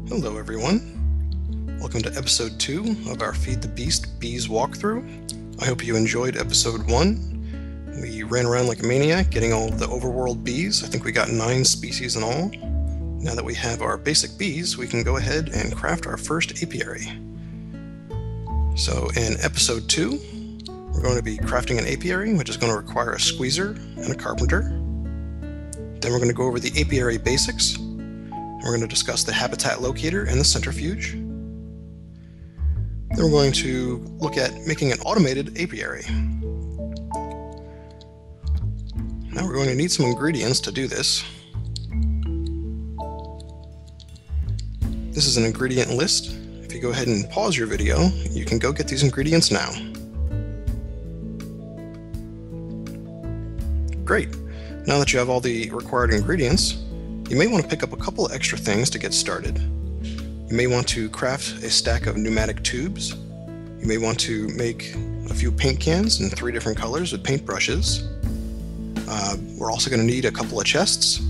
Hello everyone, welcome to episode 2 of our Feed the Beast Bees walkthrough. I hope you enjoyed episode 1. We ran around like a maniac getting all the overworld bees. I think we got 9 species in all. Now that we have our basic bees, we can go ahead and craft our first apiary. So in episode 2, we're going to be crafting an apiary, which is going to require a squeezer and a carpenter. Then we're going to go over the apiary basics. We're going to discuss the habitat locator and the centrifuge. Then we're going to look at making an automated apiary. Now we're going to need some ingredients to do this. This is an ingredient list. If you go ahead and pause your video, you can go get these ingredients now. Great. Now that you have all the required ingredients, you may want to pick up a couple extra things to get started. You may want to craft a stack of pneumatic tubes. You may want to make a few paint cans in 3 different colors with paint brushes. We're also going to need a couple of chests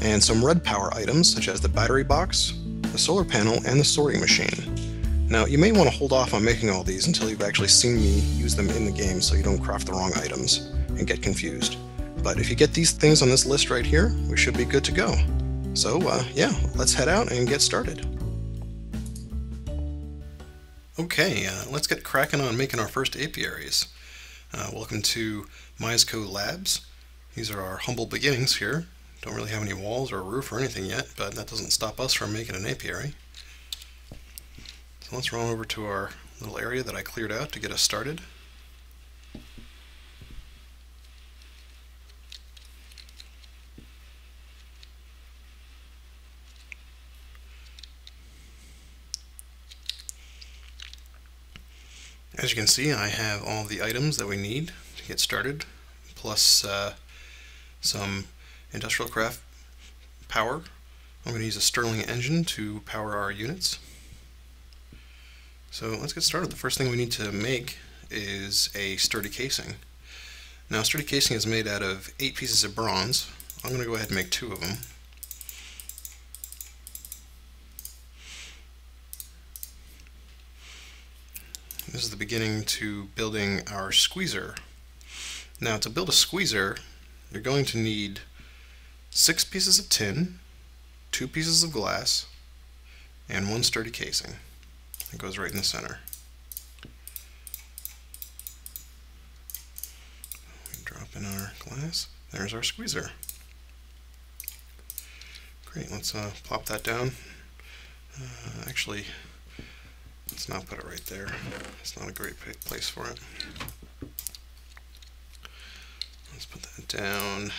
and some red power items such as the battery box, the solar panel, and the sorting machine. Now you may want to hold off on making all these until you've actually seen me use them in the game so you don't craft the wrong items and get confused. But if you get these things on this list right here, we should be good to go. So yeah, let's head out and get started. Okay, let's get cracking on making our first apiaries. Welcome to MacLeod Labs. These are our humble beginnings here. Don't really have any walls or a roof or anything yet, but that doesn't stop us from making an apiary. So let's run over to our little area that I cleared out to get us started. As you can see, I have all the items that we need to get started, plus some industrial craft power. I'm going to use a Stirling engine to power our units. So let's get started. The first thing we need to make is a sturdy casing. Now, sturdy casing is made out of 8 pieces of bronze. I'm going to go ahead and make 2 of them. This is the beginning to building our squeezer. Now, to build a squeezer, you're going to need 6 pieces of tin, 2 pieces of glass, and 1 sturdy casing. It goes right in the center. We drop in our glass. There's our squeezer. Great, let's plop that down. Actually, let's not put it right there. It's not a great place for it. Let's put that down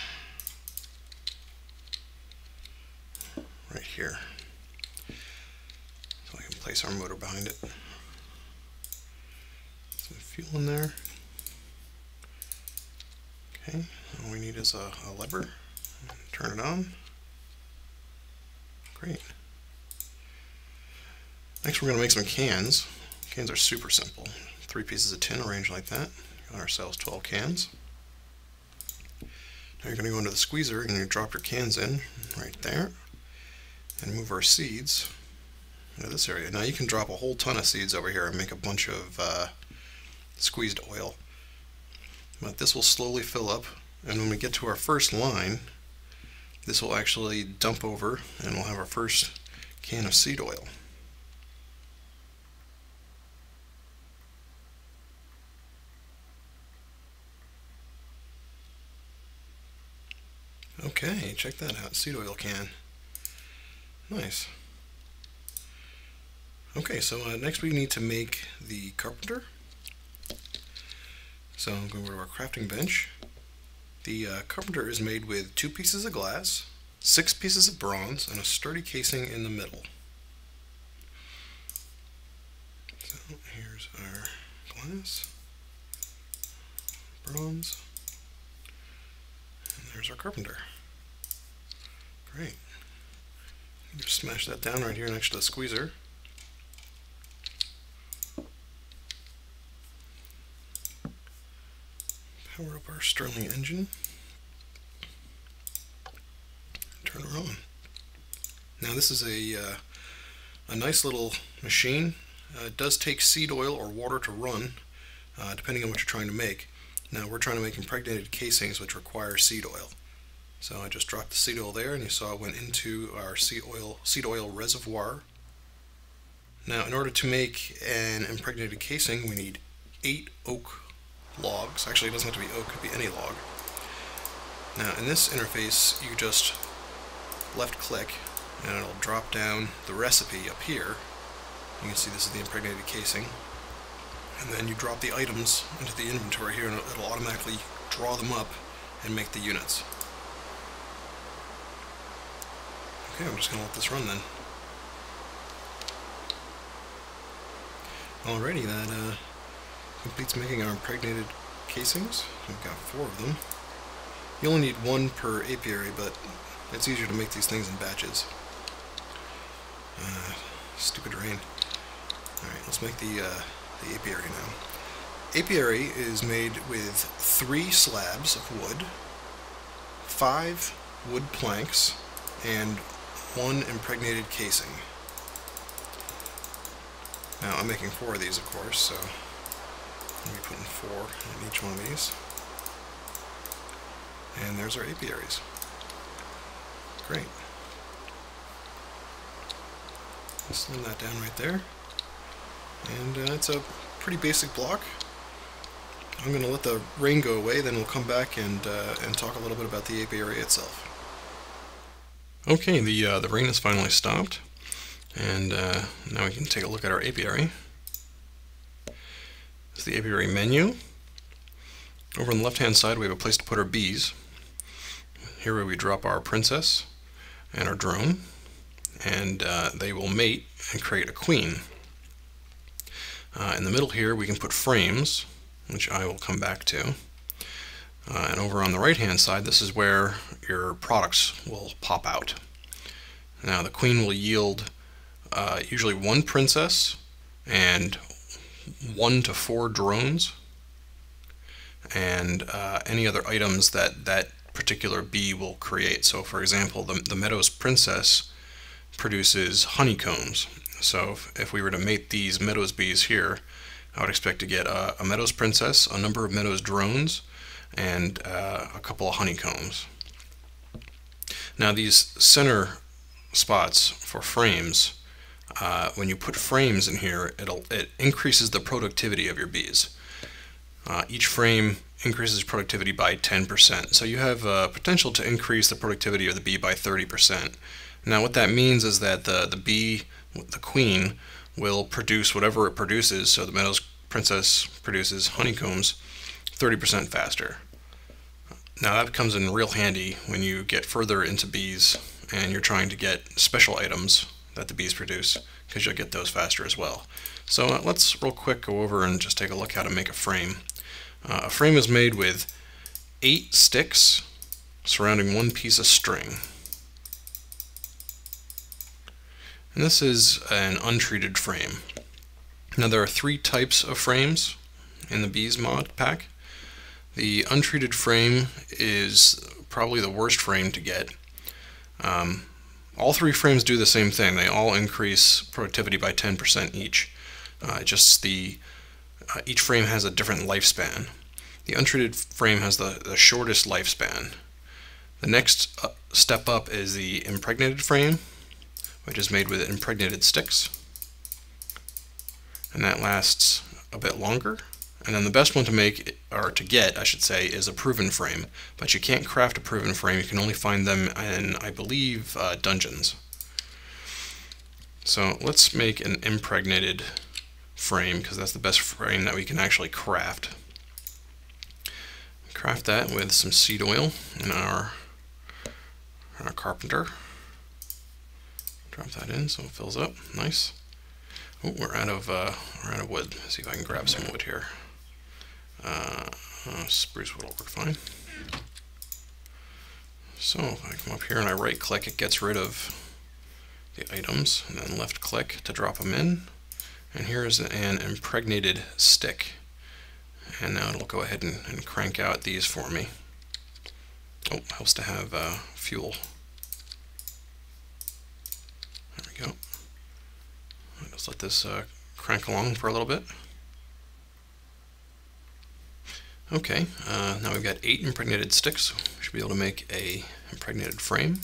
right here, so I can place our motor behind it. Some fuel in there. Okay, all we need is a lever. Turn it on. Great. Next we're going to make some cans. Cans are super simple. 3 pieces of tin arranged like that. Got ourselves 12 cans. Now you're going to go into the squeezer and you drop your cans in right there and move our seeds into this area. Now you can drop a whole ton of seeds over here and make a bunch of squeezed oil. But this will slowly fill up, and when we get to our first line, this will actually dump over and we'll have our first can of seed oil. Okay, check that out, seed oil can. Nice. Okay, so next we need to make the carpenter. So I'm going over to our crafting bench. The carpenter is made with 2 pieces of glass, 6 pieces of bronze, and a sturdy casing in the middle. So here's our glass, bronze, and there's our carpenter. Great. Just smash that down right here next to the squeezer. Power up our Stirling engine. Turn her on. Now this is a a nice little machine. It does take seed oil or water to run, depending on what you're trying to make. Now we're trying to make impregnated casings which require seed oil. So I just dropped the seed oil there, and you saw it went into our seed oil reservoir. Now in order to make an impregnated casing, we need 8 oak logs. Actually, it doesn't have to be oak, it could be any log. Now in this interface, you just left click and it'll drop down the recipe up here. You can see this is the impregnated casing. And then you drop the items into the inventory here and it'll automatically draw them up and make the units. Okay, I'm just going to let this run then. Alrighty, that completes making our impregnated casings. We've got 4 of them. You only need 1 per apiary, but it's easier to make these things in batches. Stupid rain. Alright, let's make the apiary now. Apiary is made with 3 slabs of wood, 5 wood planks, and 1 impregnated casing. Now I'm making 4 of these, of course, so I'm going to be putting 4 in each one of these. And there's our apiaries. Great. Slim that down right there. And it's a pretty basic block. I'm going to let the rain go away, then we'll come back and talk a little bit about the apiary itself. Okay, the rain has finally stopped, and now we can take a look at our apiary. This is the apiary menu. Over on the left-hand side, we have a place to put our bees. Here we drop our princess and our drone, and they will mate and create a queen. In the middle here, we can put frames, which I will come back to. And over on the right-hand side, this is where your products will pop out. Now, the queen will yield usually 1 princess and 1 to 4 drones, and any other items that particular bee will create. So, for example, the Meadows princess produces honeycombs. So if we were to mate these Meadows bees here, I would expect to get a Meadows princess, a number of Meadows drones, and a couple of honeycombs. Now these center spots for frames, when you put frames in here, it increases the productivity of your bees. Each frame increases productivity by 10%. So you have potential to increase the productivity of the bee by 30%. Now what that means is that the bee, the queen, will produce whatever it produces. So the Meadows princess produces honeycombs 30% faster. Now that comes in real handy when you get further into bees and you're trying to get special items that the bees produce, because you'll get those faster as well. So let's real quick go over and just take a look how to make a frame. A frame is made with 8 sticks surrounding 1 piece of string. And this is an untreated frame. Now there are 3 types of frames in the Bees mod pack. The untreated frame is probably the worst frame to get. All 3 frames do the same thing. They all increase productivity by 10% each. Each frame has a different lifespan. The untreated frame has the shortest lifespan. The next step up is the impregnated frame, which is made with impregnated sticks, and that lasts a bit longer. And then the best one to make, or to get, I should say, is a proven frame. But you can't craft a proven frame. You can only find them in, I believe, dungeons. So let's make an impregnated frame, because that's the best frame that we can actually craft. Craft that with some seed oil in our carpenter. Drop that in so it fills up. Nice. Oh, we're out of wood. Let's see if I can grab some wood here. Spruce wood will work fine. So if I come up here and I right click, it gets rid of the items, and then left click to drop them in. And here's an impregnated stick. And now it'll go ahead and crank out these for me. Oh, helps to have fuel. There we go. Let's let this crank along for a little bit. Okay, now we've got 8 impregnated sticks. We should be able to make a impregnated frame.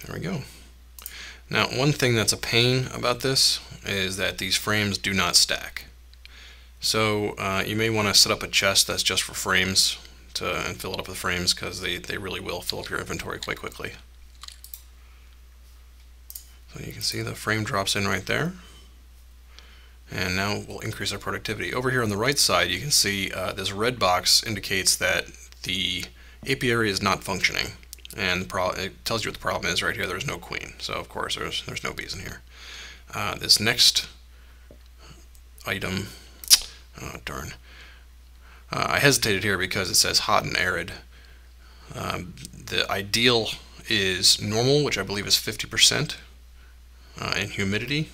There we go. Now, one thing that's a pain about this is that these frames do not stack. So you may want to set up a chest that's just for frames and fill it up with frames, because they really will fill up your inventory quite quickly. So you can see the frame drops in right there. And now we'll increase our productivity. Over here on the right side, you can see this red box indicates that the apiary is not functioning. And it tells you what the problem is right here. There's no queen. So of course there's no bees in here. This next item, oh darn. I hesitated here because it says hot and arid. The ideal is normal, which I believe is 50%, and humidity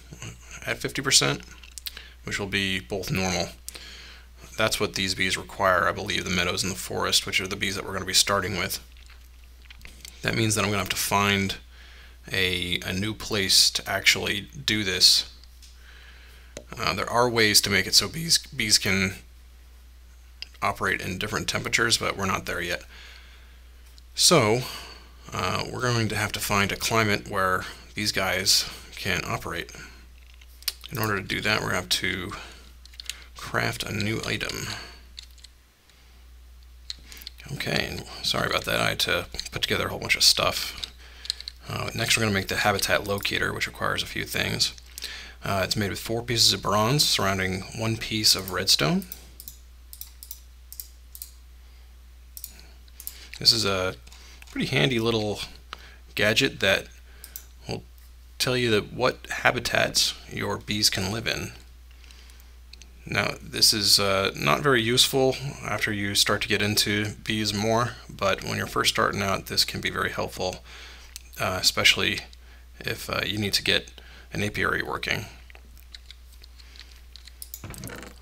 at 50%, which will be both normal. That's what these bees require, I believe, the meadows and the forest, which are the bees that we're going to be starting with. That means that I'm going to have to find a new place to actually do this. There are ways to make it so bees can operate in different temperatures, but we're not there yet. So we're going to have to find a climate where these guys can operate. In order to do that, we're going to have to craft a new item. Okay, sorry about that. I had to put together a whole bunch of stuff. Next we're going to make the habitat locator, which requires a few things. It's made with 4 pieces of bronze surrounding 1 piece of redstone. This is a pretty handy little gadget that will tell you what habitats your bees can live in. Now, this is not very useful after you start to get into bees more, but when you're first starting out, this can be very helpful, especially if you need to get an apiary working.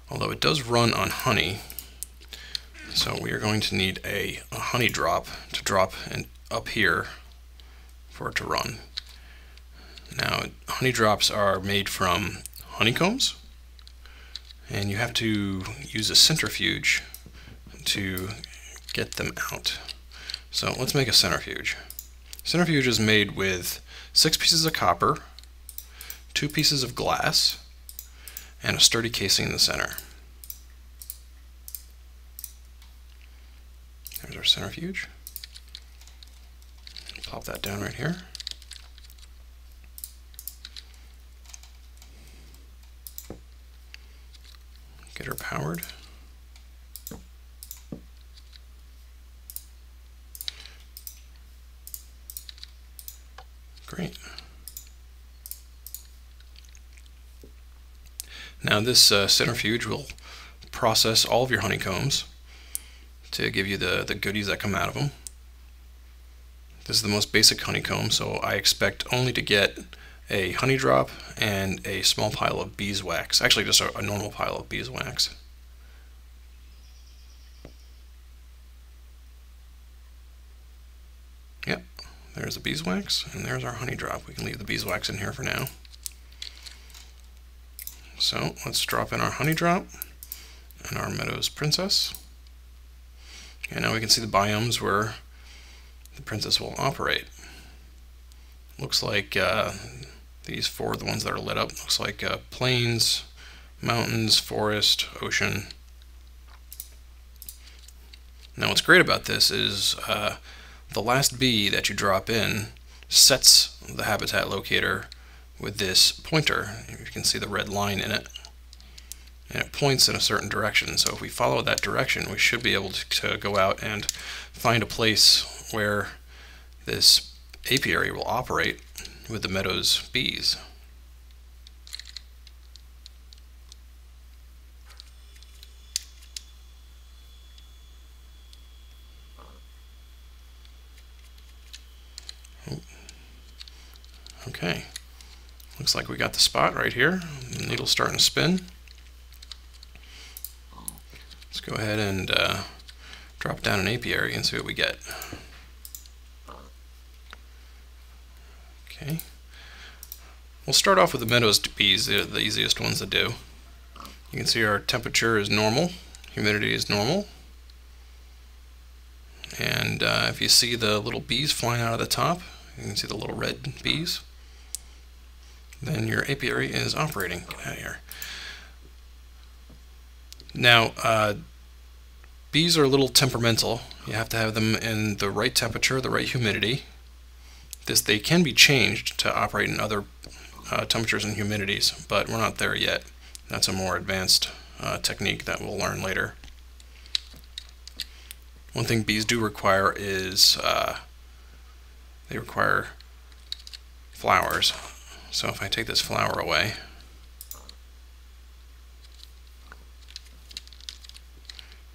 Although it does run on honey, so we are going to need a honey drop to drop up here for it to run. Now, honey drops are made from honeycombs, and you have to use a centrifuge to get them out. So let's make a centrifuge. Centrifuge is made with 6 pieces of copper, 2 pieces of glass, and a sturdy casing in the center. There's our centrifuge. Pop that down right here. Get her powered. Great. Now this centrifuge will process all of your honeycombs to give you the goodies that come out of them. This is the most basic honeycomb, so I expect only to get a honey drop and a small pile of beeswax. Actually, just a normal pile of beeswax. Yep, there's the beeswax, and there's our honey drop. We can leave the beeswax in here for now. So let's drop in our honey drop and our meadows princess. And now we can see the biomes where the princess will operate. Looks like these 4 are the ones that are lit up. Looks like plains, mountains, forest, ocean. Now what's great about this is the last bee that you drop in sets the habitat locator with this pointer. You can see the red line in it. And it points in a certain direction. So if we follow that direction, we should be able to go out and find a place where this apiary will operate with the meadows bees. Okay, looks like we got the spot right here. The needle's starting to spin. Let's go ahead and drop down an apiary and see what we get. Okay, We'll start off with the meadows bees, the easiest ones to do. You can see our temperature is normal, humidity is normal, and if you see the little bees flying out of the top, you can see the little red bees, then your apiary is operating. Get out of here. Now, bees are a little temperamental. You have to have them in the right temperature, the right humidity. They can be changed to operate in other temperatures and humidities, but we're not there yet. That's a more advanced technique that we'll learn later. One thing bees do require is they require flowers. So if I take this flower away,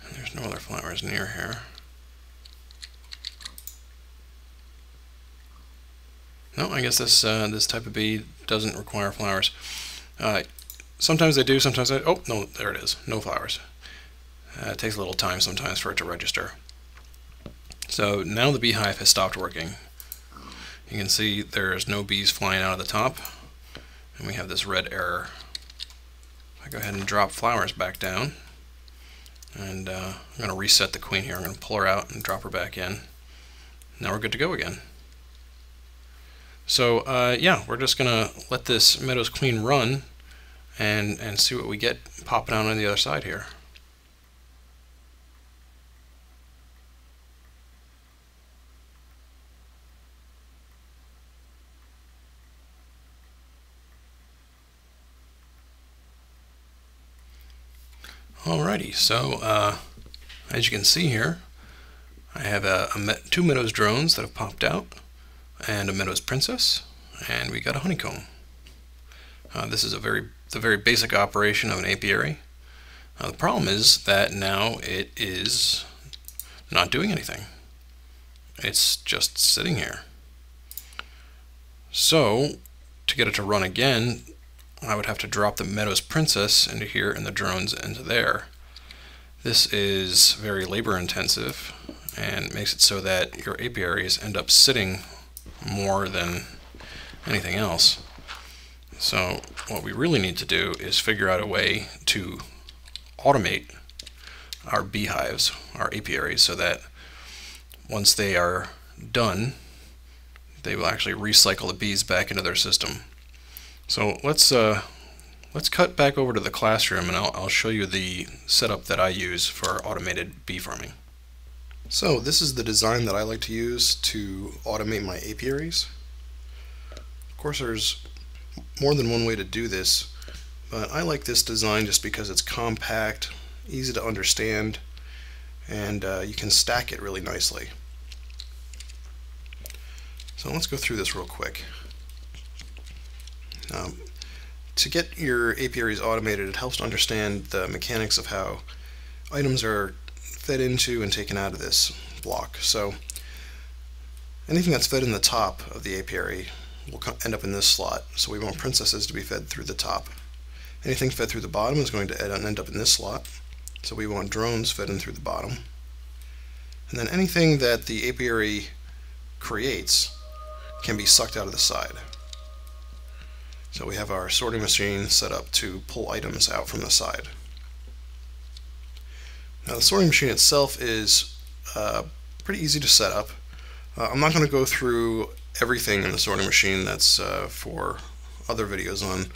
and there's no other flowers near here. No, I guess this type of bee doesn't require flowers. Sometimes they do, sometimes they... Oh, no, there it is. No flowers. It takes a little time sometimes for it to register. So now the beehive has stopped working. You can see there's no bees flying out of the top, and we have this red error. I go ahead and drop flowers back down, and I'm going to reset the queen here. I'm going to pull her out and drop her back in. Now we're good to go again. So yeah, we're just going to let this meadows queen run and see what we get popping out on the other side here. Alrighty, so as you can see here, I have two meadows drones that have popped out, and a meadows princess, and we got a honeycomb. This is the very basic operation of an apiary. The problem is that now it is not doing anything. It's just sitting here. So to get it to run again, I would have to drop the meadows princess into here and the drones into there. This is very labor intensive and makes it so that your apiaries end up sitting more than anything else. So what we really need to do is figure out a way to automate our beehives, our apiaries, so that once they are done, they will actually recycle the bees back into their system. So let's cut back over to the classroom, and I'll show you the setup that I use for automated bee farming. So this is the design that I like to use to automate my apiaries. Of course, there's more than one way to do this, but I like this design just because it's compact, easy to understand, and you can stack it really nicely. So let's go through this real quick. To get your apiaries automated, it helps to understand the mechanics of how items are fed into and taken out of this block. So anything that's fed in the top of the apiary will end up in this slot. So we want princesses to be fed through the top. Anything fed through the bottom is going to end up in this slot. So we want drones fed in through the bottom. And then anything that the apiary creates can be sucked out of the side. So we have our sorting machine set up to pull items out from the side. Now the sorting machine itself is pretty easy to set up. I'm not going to go through everything in the sorting machine. That's for other videos on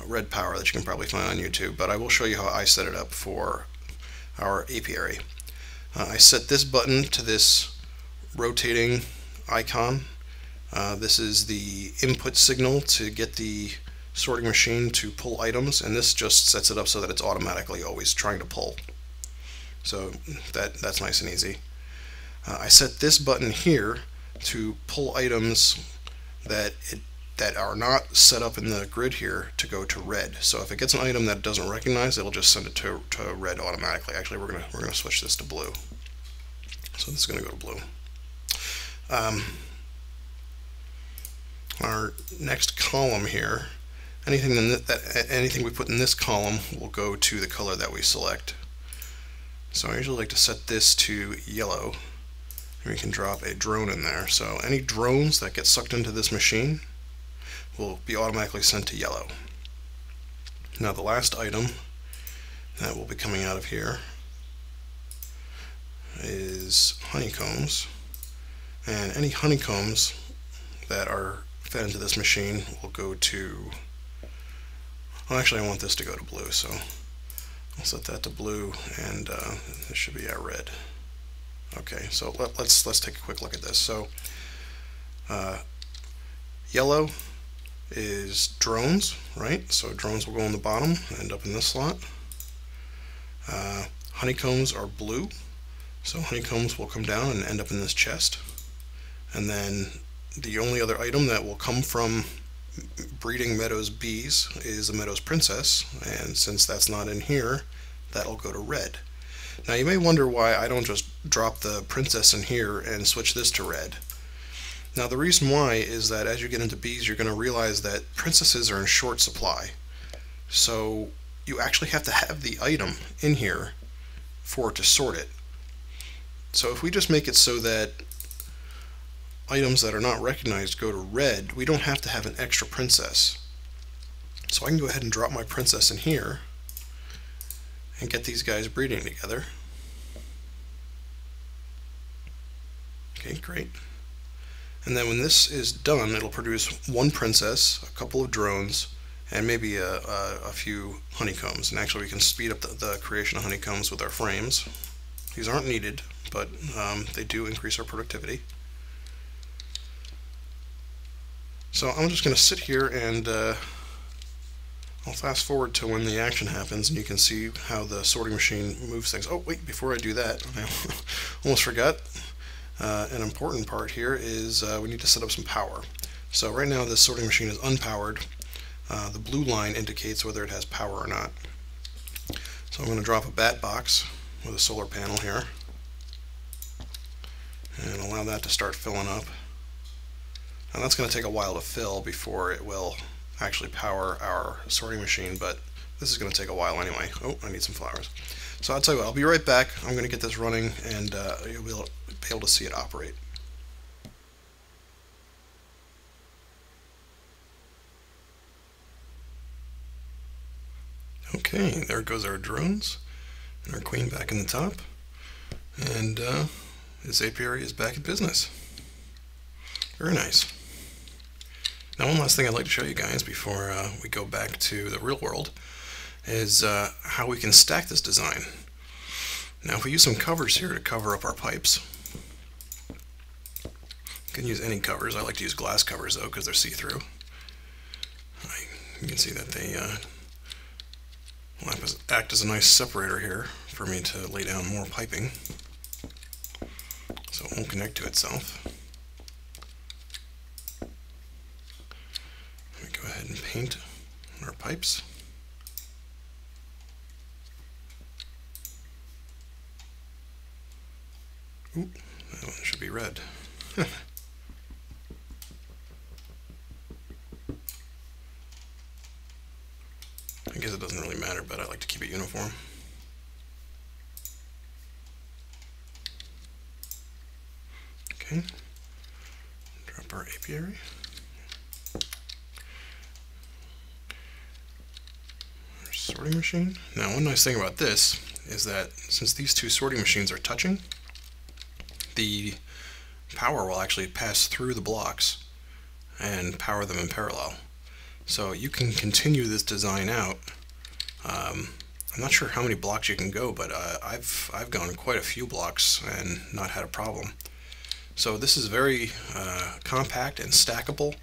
red power that you can probably find on YouTube, but I will show you how I set it up for our apiary. I set this button to this rotating icon. This is the input signal to get the sorting machine to pull items, and this just sets it up so that it's automatically always trying to pull. So that's nice and easy. I set this button here to pull items that are not set up in the grid here to go to red. So if it gets an item that it doesn't recognize, it'll just send it to red automatically. Actually, we're gonna switch this to blue. So this is gonna go to blue. Our next column here, anything we put in this column will go to the color that we select. So I usually like to set this to yellow, and we can drop a drone in there. So any drones that get sucked into this machine will be automatically sent to yellow. Now the last item that will be coming out of here is honeycombs, and any honeycombs that are fed into this machine will go to, well, actually I want this to go to blue, so I'll set that to blue, and this should be our red. Okay, so let's take a quick look at this. So yellow is drones, right? So drones will go on the bottom, end up in this slot. Honeycombs are blue, so honeycombs will come down and end up in this chest. And then the only other item that will come from breeding Meadows bees is the Meadows Princess, and since that's not in here, that'll go to red. Now you may wonder why I don't just drop the Princess in here and switch this to red. Now the reason why is that as you get into bees, you're going to realize that princesses are in short supply. So you actually have to have the item in here for it to sort it. So if we just make it so that items that are not recognized go to red, we don't have to have an extra princess. So I can go ahead and drop my princess in here and get these guys breeding together. Okay, great. And then when this is done, it'll produce one princess, a couple of drones, and maybe a few honeycombs. And actually we can speed up the creation of honeycombs with our frames. These aren't needed, but they do increase our productivity. So I'm just going to sit here and I'll fast forward to when the action happens, and you can see how the sorting machine moves things. Oh wait, before I do that, I almost forgot. An important part here is we need to set up some power. So right now this sorting machine is unpowered. The blue line indicates whether it has power or not. So I'm going to drop a bat box with a solar panel here and allow that to start filling up. Now that's going to take a while to fill before it will actually power our sorting machine, but this is going to take a while anyway. Oh, I need some flowers. So I'll tell you what, I'll be right back. I'm going to get this running, and you'll be able to see it operate. Okay, there goes our drones and our queen back in the top, and this apiary is back in business. Very nice. Now one last thing I'd like to show you guys before we go back to the real world is how we can stack this design. Now if we use some covers here to cover up our pipes, you can use any covers. I like to use glass covers though because they're see-through. You can see that they will act as a nice separator here for me to lay down more piping so it won't connect to itself. Go ahead and paint our pipes. Ooh, that one should be red. I guess it doesn't really matter, but I like to keep it uniform. Okay, drop our apiary. Sorting machine. Now one nice thing about this is that since these two sorting machines are touching, the power will actually pass through the blocks and power them in parallel. So you can continue this design out. I'm not sure how many blocks you can go, but I've gone quite a few blocks and not had a problem. So this is very compact and stackable,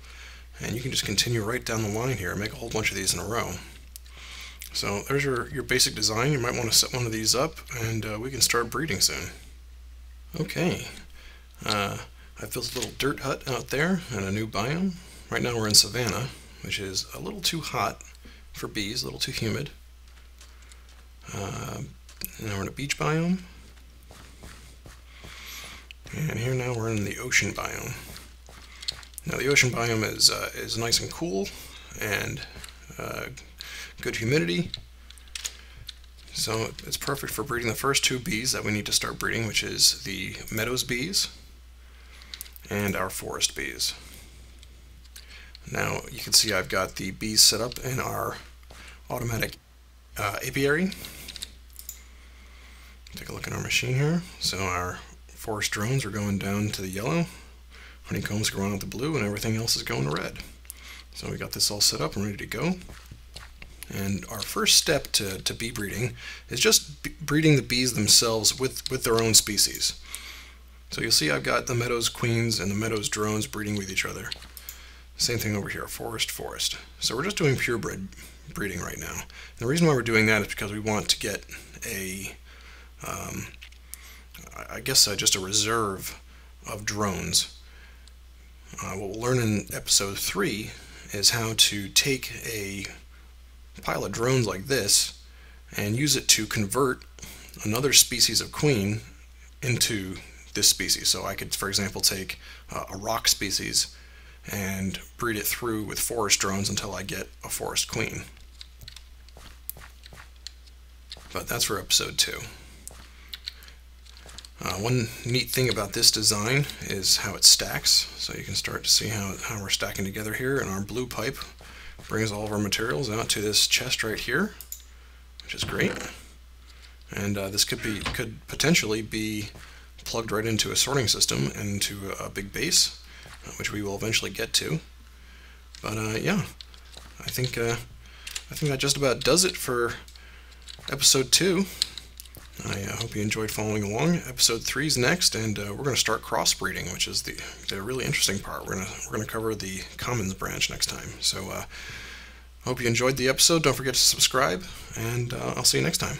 and you can just continue right down the line here and make a whole bunch of these in a row. So there's your basic design. You might want to set one of these up, and we can start breeding soon. Okay, I've built a little dirt hut out there and a new biome. Right now we're in savanna, which is a little too hot for bees, a little too humid. And now we're in a beach biome. And here now we're in the ocean biome. Now the ocean biome is nice and cool and good humidity. So it's perfect for breeding the first two bees that we need to start breeding, which is the Meadows bees and our forest bees. Now you can see I've got the bees set up in our automatic apiary. Take a look at our machine here. So our forest drones are going down to the yellow, honeycombs are going out the blue, and everything else is going to red. So we got this all set up and ready to go. And our first step to bee breeding is just breeding the bees themselves with their own species. So you'll see I've got the meadows queens and the meadows drones breeding with each other. Same thing over here, forest. So we're just doing purebred breeding right now. And the reason why we're doing that is because we want to get a, just a reserve of drones. What we'll learn in episode 3 is how to take a pile of drones like this and use it to convert another species of queen into this species. So I could, for example, take a rock species and breed it through with forest drones until I get a forest queen. But that's for episode 2. One neat thing about this design is how it stacks. So you can start to see how we're stacking together here, and our blue pipe brings all of our materials out to this chest right here, which is great. And this could potentially be plugged right into a sorting system and into a big base, which we will eventually get to. But yeah, I think that just about does it for episode 2. I hope you enjoyed following along. Episode 3 is next, and we're going to start crossbreeding, which is the really interesting part. We're going to cover the commons branch next time. So hope you enjoyed the episode. Don't forget to subscribe, and I'll see you next time.